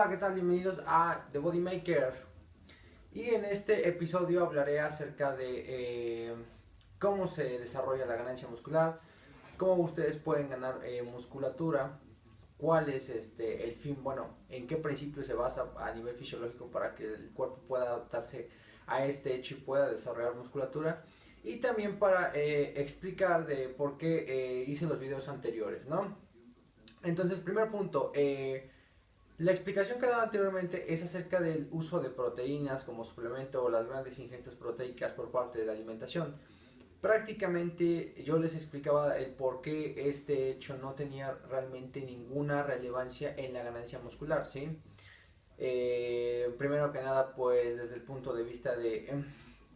Hola, ¿qué tal? Bienvenidos a The Body Maker. Y en este episodio hablaré acerca de cómo se desarrolla la ganancia muscular, cómo ustedes pueden ganar musculatura, cuál es el fin, bueno, en qué principio se basa a nivel fisiológico para que el cuerpo pueda adaptarse a este hecho y pueda desarrollar musculatura. Y también para explicar de por qué hice los videos anteriores, ¿no? Entonces, primer punto, la explicación que daba anteriormente es acerca del uso de proteínas como suplemento o las grandes ingestas proteicas por parte de la alimentación. Prácticamente yo les explicaba el por qué este hecho no tenía realmente ninguna relevancia en la ganancia muscular, ¿sí? Primero que nada, pues desde el punto de vista de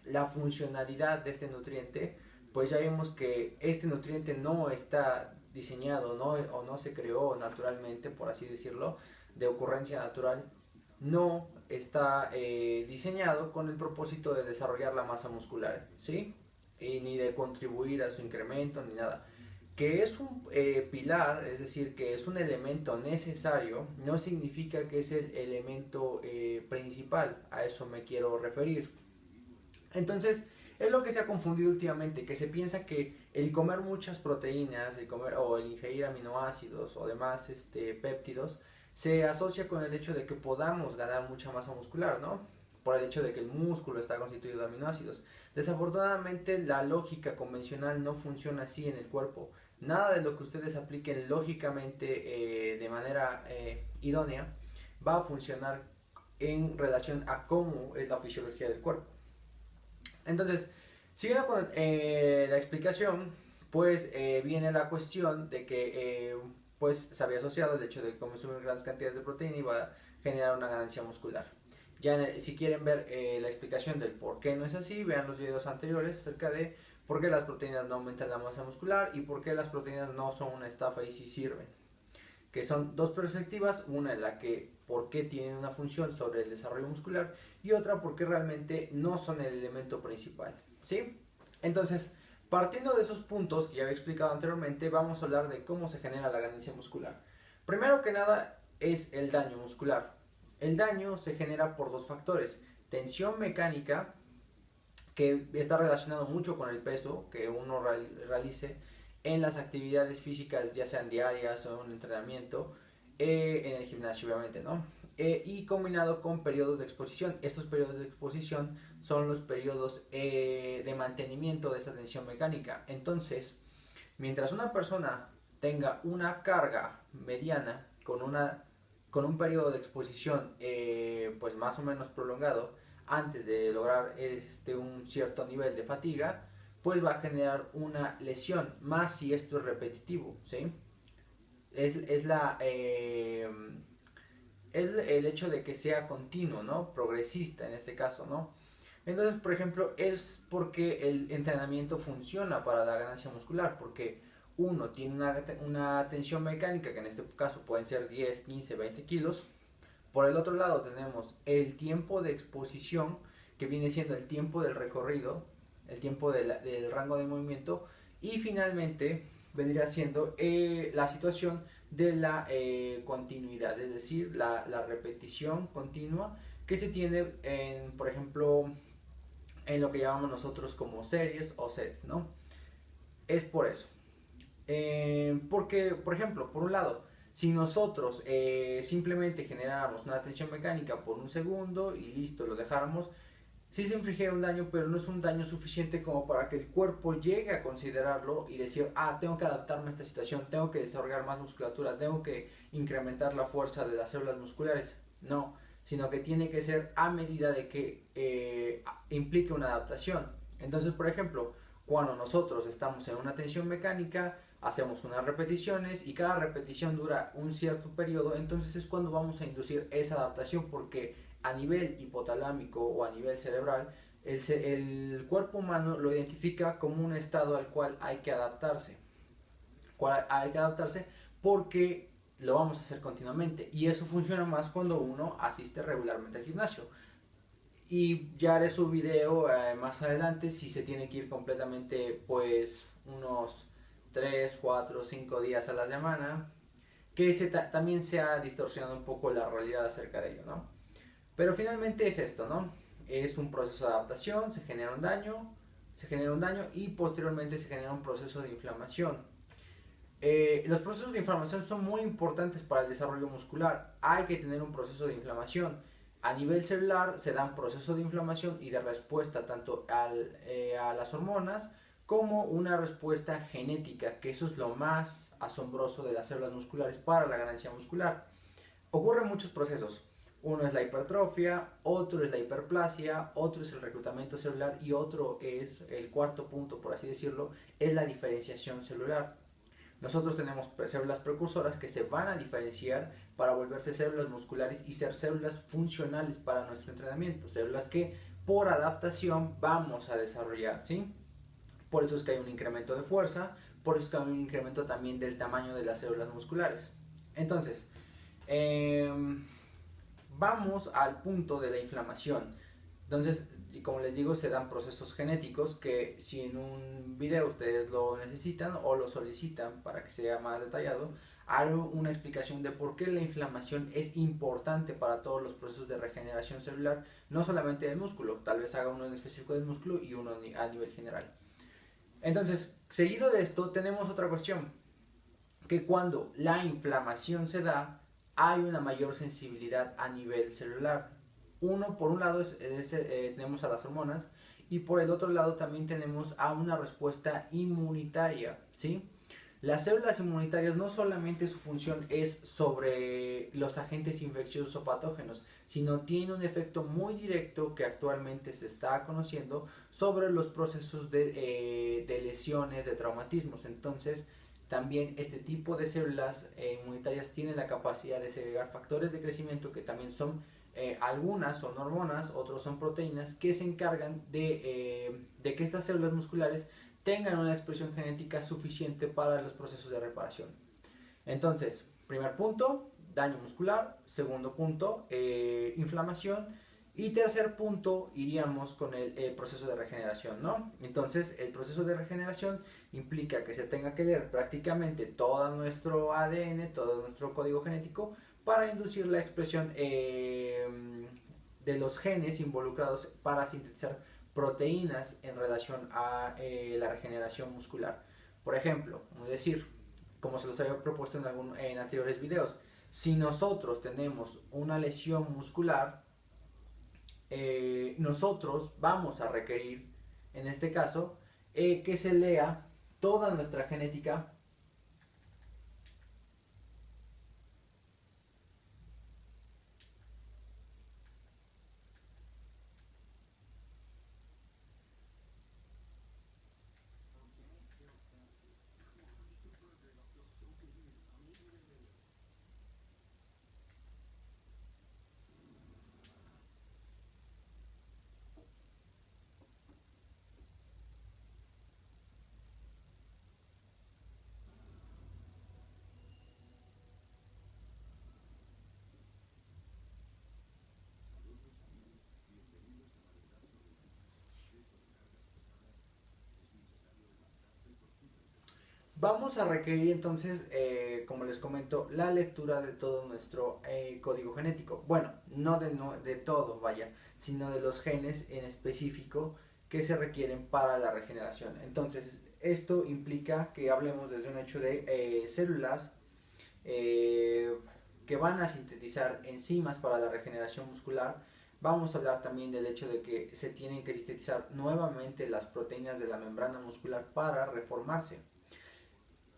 la funcionalidad de este nutriente, pues ya vimos que este nutriente no está diseñado, ¿no? O no se creó naturalmente, por así decirlo, de ocurrencia natural, no está diseñado con el propósito de desarrollar la masa muscular, ¿sí? Y ni de contribuir a su incremento ni nada. Que es un pilar, es decir, que es un elemento necesario, no significa que es el elemento principal, a eso me quiero referir. Entonces, es lo que se ha confundido últimamente, que se piensa que el comer muchas proteínas, el comer o el ingerir aminoácidos o demás péptidos, se asocia con el hecho de que podamos ganar mucha masa muscular, ¿no? Por el hecho de que el músculo está constituido de aminoácidos. Desafortunadamente, la lógica convencional no funciona así en el cuerpo. Nada de lo que ustedes apliquen lógicamente de manera idónea va a funcionar en relación a cómo es la fisiología del cuerpo. Entonces, siguiendo con la explicación, pues viene la cuestión de que pues se había asociado el hecho de consumir grandes cantidades de proteína y va a generar una ganancia muscular. Ya si quieren ver la explicación del por qué no es así, vean los videos anteriores acerca de por qué las proteínas no aumentan la masa muscular y por qué las proteínas no son una estafa y sí sirven. Que son dos perspectivas, una en la que por qué tienen una función sobre el desarrollo muscular y otra porque realmente no son el elemento principal, ¿sí? Entonces, partiendo de esos puntos que ya había explicado anteriormente, vamos a hablar de cómo se genera la ganancia muscular. Primero que nada es el daño muscular. El daño se genera por dos factores: tensión mecánica, que está relacionado mucho con el peso que uno realice en las actividades físicas, ya sean diarias o en un entrenamiento, en el gimnasio obviamente, ¿no? Y combinado con periodos de exposición. Estos periodos de exposición son los periodos de mantenimiento de esta tensión mecánica. Entonces, mientras una persona tenga una carga mediana con un periodo de exposición pues más o menos prolongado, antes de lograr un cierto nivel de fatiga, pues va a generar una lesión, más si esto es repetitivo, ¿sí? Es es el hecho de que sea continuo, ¿no? Progresista en este caso, ¿no? Entonces, por ejemplo, es porque el entrenamiento funciona para la ganancia muscular, porque uno tiene una tensión mecánica, que en este caso pueden ser 10, 15, 20 kilos. Por el otro lado tenemos el tiempo de exposición, que viene siendo el tiempo del recorrido, el tiempo del rango de movimiento, y finalmente vendría siendo la situación de la continuidad, es decir, la repetición continua que se tiene en, por ejemplo, en lo que llamamos nosotros como series o sets, ¿no? Es por eso. Porque, por ejemplo, por un lado, si nosotros simplemente generáramos una tensión mecánica por un segundo y listo, lo dejáramos, sí se infligiría un daño, pero no es un daño suficiente como para que el cuerpo llegue a considerarlo y decir, ah, tengo que adaptarme a esta situación, tengo que desarrollar más musculatura, tengo que incrementar la fuerza de las células musculares. No, sino que tiene que ser a medida de que implique una adaptación. Entonces, por ejemplo, cuando nosotros estamos en una tensión mecánica, hacemos unas repeticiones y cada repetición dura un cierto periodo, entonces es cuando vamos a inducir esa adaptación, porque a nivel hipotalámico o a nivel cerebral, el cuerpo humano lo identifica como un estado al cual hay que adaptarse. Hay que adaptarse porque lo vamos a hacer continuamente, y eso funciona más cuando uno asiste regularmente al gimnasio. Y ya haré su video más adelante si se tiene que ir completamente pues unos 3, 4, 5 días a la semana, que también se ha distorsionado un poco la realidad acerca de ello, ¿no? Pero finalmente es esto, ¿no? Es un proceso de adaptación, se genera un daño y posteriormente se genera un proceso de inflamación. Los procesos de inflamación son muy importantes para el desarrollo muscular. Hay que tener un proceso de inflamación. A nivel celular se da un proceso de inflamación y de respuesta tanto a las hormonas como una respuesta genética, que eso es lo más asombroso de las células musculares para la ganancia muscular. Ocurren muchos procesos. Uno es la hipertrofia, otro es la hiperplasia, otro es el reclutamiento celular y otro es, el cuarto punto, por así decirlo, es la diferenciación celular. Nosotros tenemos células precursoras que se van a diferenciar para volverse células musculares y ser células funcionales para nuestro entrenamiento, células que por adaptación vamos a desarrollar, ¿sí? Por eso es que hay un incremento de fuerza, por eso es que hay un incremento también del tamaño de las células musculares. Entonces, vamos al punto de la inflamación. Entonces, como les digo, se dan procesos genéticos que si en un video ustedes lo necesitan o lo solicitan para que sea más detallado, hago una explicación de por qué la inflamación es importante para todos los procesos de regeneración celular, no solamente del músculo, tal vez haga uno en específico del músculo y uno a nivel general. Entonces, seguido de esto, tenemos otra cuestión, que cuando la inflamación se da, hay una mayor sensibilidad a nivel celular. Por un lado tenemos a las hormonas y por el otro lado también tenemos a una respuesta inmunitaria, ¿sí? Las células inmunitarias no solamente su función es sobre los agentes infecciosos o patógenos, sino tiene un efecto muy directo que actualmente se está conociendo sobre los procesos de lesiones, de traumatismos. Entonces, también este tipo de células inmunitarias tienen la capacidad de segregar factores de crecimiento que también son, algunas son hormonas, otros son proteínas que se encargan de que estas células musculares tengan una expresión genética suficiente para los procesos de reparación. Entonces, primer punto, daño muscular. Segundo punto, inflamación. Y tercer punto, iríamos con el proceso de regeneración, ¿no? Entonces, el proceso de regeneración implica que se tenga que leer prácticamente todo nuestro ADN, todo nuestro código genético, para inducir la expresión de los genes involucrados para sintetizar proteínas en relación a la regeneración muscular. Por ejemplo, es decir, como se los había propuesto en anteriores videos, si nosotros tenemos una lesión muscular, nosotros vamos a requerir, en este caso, que se lea toda nuestra genética. Vamos a requerir entonces, como les comento, la lectura de todo nuestro código genético. Bueno, no de todo, vaya, sino de los genes en específico que se requieren para la regeneración. Entonces, esto implica que hablemos desde un hecho de células eh, que van a sintetizar enzimas para la regeneración muscular. Vamos a hablar también del hecho de que se tienen que sintetizar nuevamente las proteínas de la membrana muscular para reformarse.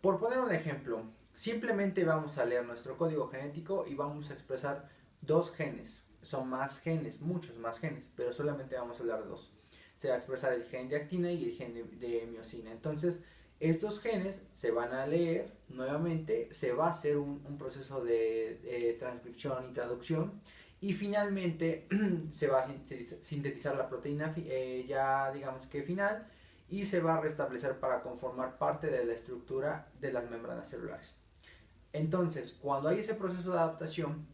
Por poner un ejemplo, simplemente vamos a leer nuestro código genético y vamos a expresar dos genes. Son más genes, muchos más genes, pero solamente vamos a hablar de dos. Se va a expresar el gen de actina y el gen de miosina. Entonces, estos genes se van a leer nuevamente, se va a hacer un proceso de transcripción y traducción y finalmente se va a sintetizar la proteína ya digamos que final y se va a restablecer para conformar parte de la estructura de las membranas celulares. Entonces, cuando hay ese proceso de adaptación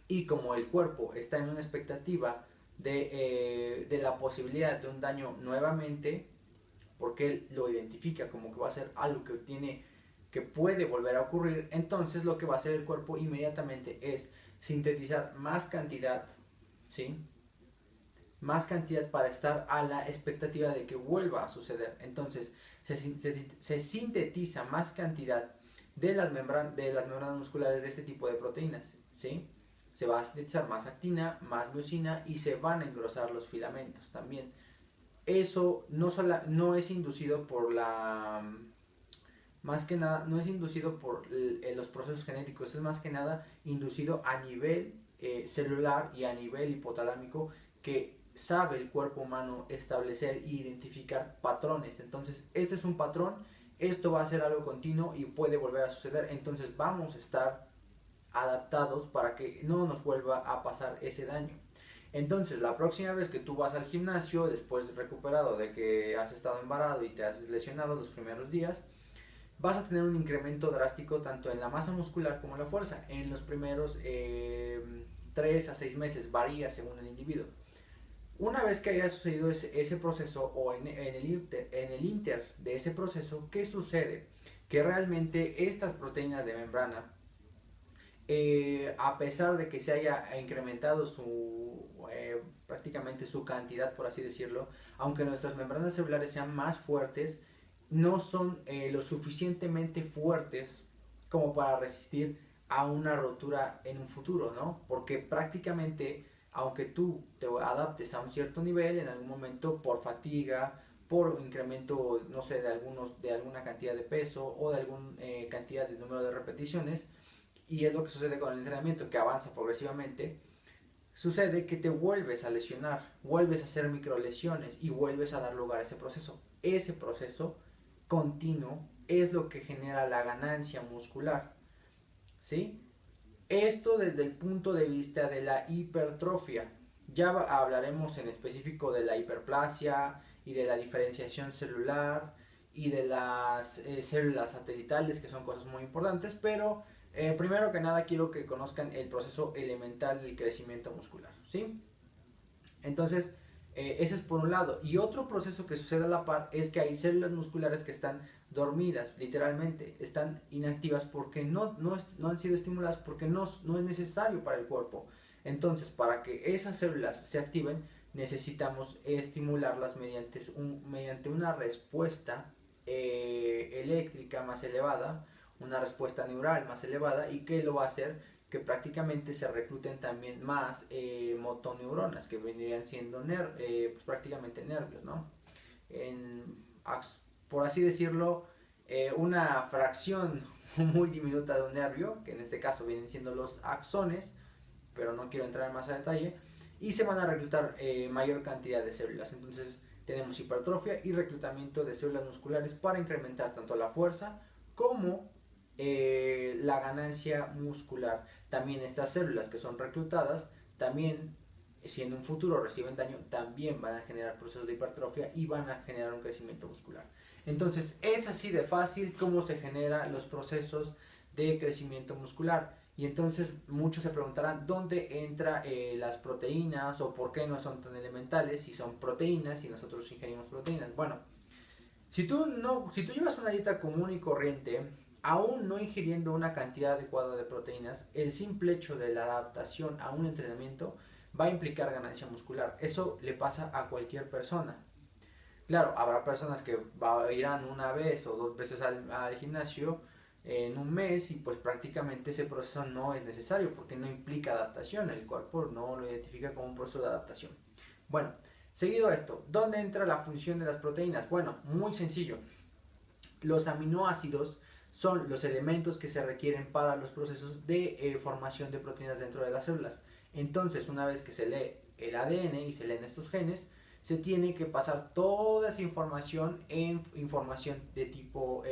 y como el cuerpo está en una expectativa de la posibilidad de un daño nuevamente, porque él lo identifica como que va a ser algo que puede volver a ocurrir, entonces lo que va a hacer el cuerpo inmediatamente es sintetizar más cantidad, ¿sí? Más cantidad para estar a la expectativa de que vuelva a suceder. Entonces se sintetiza más cantidad de las membranas musculares de este tipo de proteínas, ¿sí? Se va a sintetizar más actina, más miosina y se van a engrosar los filamentos también. Eso no es inducido por más que nada, no es inducido por los procesos genéticos, es más que nada inducido a nivel celular y a nivel hipotalámico, que sabe el cuerpo humano establecer e identificar patrones. Entonces, este es un patrón, esto va a ser algo continuo y puede volver a suceder. Entonces, vamos a estar adaptados para que no nos vuelva a pasar ese daño. Entonces, la próxima vez que tú vas al gimnasio, después recuperado de que has estado embarado y te has lesionado los primeros días, vas a tener un incremento drástico tanto en la masa muscular como en la fuerza. En los primeros 3 a 6 meses varía según el individuo. Una vez que haya sucedido ese proceso o en el inter de ese proceso, ¿qué sucede? Que realmente estas proteínas de membrana, a pesar de que se haya incrementado prácticamente su cantidad, por así decirlo, aunque nuestras membranas celulares sean más fuertes, no son lo suficientemente fuertes como para resistir a una rotura en un futuro, ¿no? Porque prácticamente, aunque tú te adaptes a un cierto nivel, en algún momento por fatiga, por incremento, no sé, de alguna cantidad de peso o de alguna cantidad de número de repeticiones, y es lo que sucede con el entrenamiento, que avanza progresivamente, sucede que te vuelves a lesionar, vuelves a hacer microlesiones y vuelves a dar lugar a ese proceso. Ese proceso continuo es lo que genera la ganancia muscular, ¿sí? Esto desde el punto de vista de la hipertrofia. Ya hablaremos en específico de la hiperplasia y de la diferenciación celular y de las células satelitales, que son cosas muy importantes, pero primero que nada quiero que conozcan el proceso elemental del crecimiento muscular, ¿sí? Entonces, ese es por un lado. Y otro proceso que sucede a la par es que hay células musculares que están dormidas, literalmente, están inactivas porque no han sido estimuladas, porque no es necesario para el cuerpo. Entonces, para que esas células se activen, necesitamos estimularlas mediante una respuesta eléctrica más elevada, una respuesta neural más elevada. ¿Y qué lo va a hacer? Que prácticamente se recluten también más motoneuronas, que vendrían siendo pues prácticamente nervios, ¿no? Por así decirlo, una fracción muy diminuta de un nervio, que en este caso vienen siendo los axones, pero no quiero entrar más a detalle, y se van a reclutar mayor cantidad de células. Entonces tenemos hipertrofia y reclutamiento de células musculares para incrementar tanto la fuerza como la ganancia muscular. También estas células que son reclutadas, también si en un futuro reciben daño, también van a generar procesos de hipertrofia y van a generar un crecimiento muscular. Entonces es así de fácil como se generan los procesos de crecimiento muscular. Y entonces muchos se preguntarán dónde entran las proteínas o por qué no son tan elementales si son proteínas y nosotros ingerimos proteínas. Bueno, si tú llevas una dieta común y corriente, aún no ingiriendo una cantidad adecuada de proteínas, el simple hecho de la adaptación a un entrenamiento va a implicar ganancia muscular. Eso le pasa a cualquier persona. Claro, habrá personas que irán una vez o 2 veces al gimnasio en un mes y pues prácticamente ese proceso no es necesario porque no implica adaptación, el cuerpo no lo identifica como un proceso de adaptación. Bueno, seguido a esto, ¿dónde entra la función de las proteínas? Bueno, muy sencillo. Los aminoácidos son los elementos que se requieren para los procesos de formación de proteínas dentro de las células. Entonces, una vez que se lee el ADN y se leen estos genes, se tiene que pasar toda esa información en información de tipo,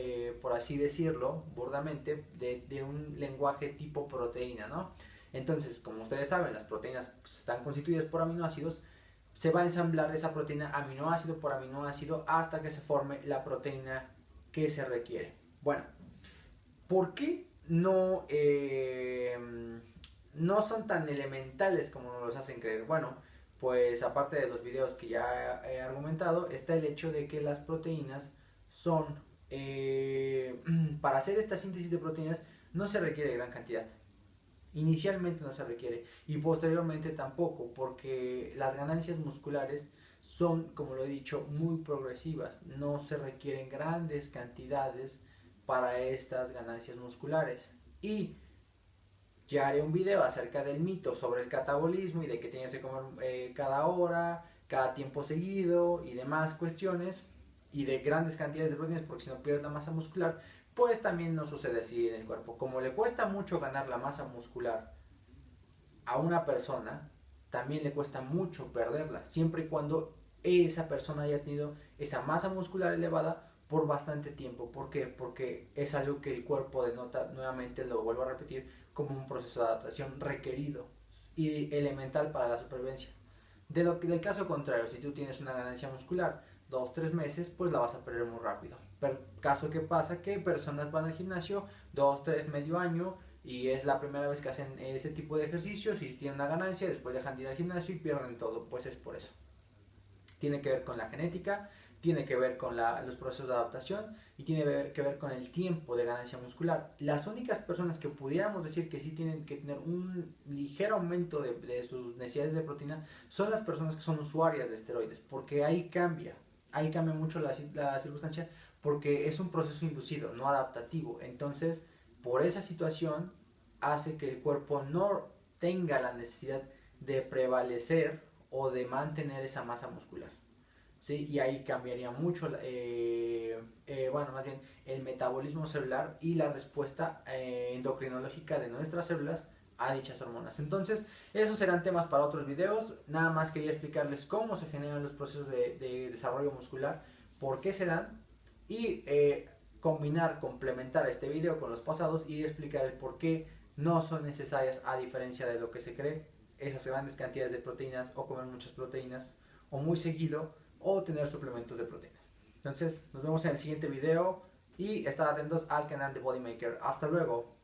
por así decirlo, burdamente, de un lenguaje tipo proteína, ¿no? Entonces, como ustedes saben, las proteínas están constituidas por aminoácidos. Se va a ensamblar esa proteína aminoácido por aminoácido hasta que se forme la proteína que se requiere. Bueno, ¿por qué no son tan elementales como nos los hacen creer? Bueno, pues aparte de los videos que ya he argumentado, está el hecho de que las proteínas son para hacer esta síntesis de proteínas no se requiere gran cantidad. Inicialmente no se requiere y posteriormente tampoco, porque las ganancias musculares son, como lo he dicho, muy progresivas. No se requieren grandes cantidades para estas ganancias musculares. Y ya haré un video acerca del mito sobre el catabolismo y de que tienes que comer cada hora, cada tiempo seguido y demás cuestiones, y de grandes cantidades de proteínas, porque si no pierdes la masa muscular, pues también no sucede así en el cuerpo. Como le cuesta mucho ganar la masa muscular a una persona, también le cuesta mucho perderla, siempre y cuando esa persona haya tenido esa masa muscular elevada por bastante tiempo. ¿Por qué? Porque es algo que el cuerpo denota, nuevamente lo vuelvo a repetir, como un proceso de adaptación requerido y elemental para la supervivencia. Del caso contrario, si tú tienes una ganancia muscular 2-3 meses, pues la vas a perder muy rápido. Pero caso que pasa que personas van al gimnasio 2-3 medio año y es la primera vez que hacen ese tipo de ejercicios y tienen una ganancia, después dejan de ir al gimnasio y pierden todo, pues es por eso. Tiene que ver con la genética, tiene que ver con los procesos de adaptación y tiene que ver con el tiempo de ganancia muscular. Las únicas personas que pudiéramos decir que sí tienen que tener un ligero aumento de sus necesidades de proteína son las personas que son usuarias de esteroides, porque ahí cambia mucho la circunstancia, porque es un proceso inducido, no adaptativo. Entonces, por esa situación hace que el cuerpo no tenga la necesidad de prevalecer o de mantener esa masa muscular. ¿Sí? Y ahí cambiaría mucho, bueno, más bien el metabolismo celular y la respuesta endocrinológica de nuestras células a dichas hormonas. Entonces, esos serán temas para otros videos. Nada más quería explicarles cómo se generan los procesos de desarrollo muscular, por qué se dan y complementar este video con los pasados y explicar el por qué no son necesarias, a diferencia de lo que se cree, esas grandes cantidades de proteínas o comer muchas proteínas o muy seguido o tener suplementos de proteínas. Entonces, nos vemos en el siguiente video y estad atentos al canal de Bodymaker. Hasta luego.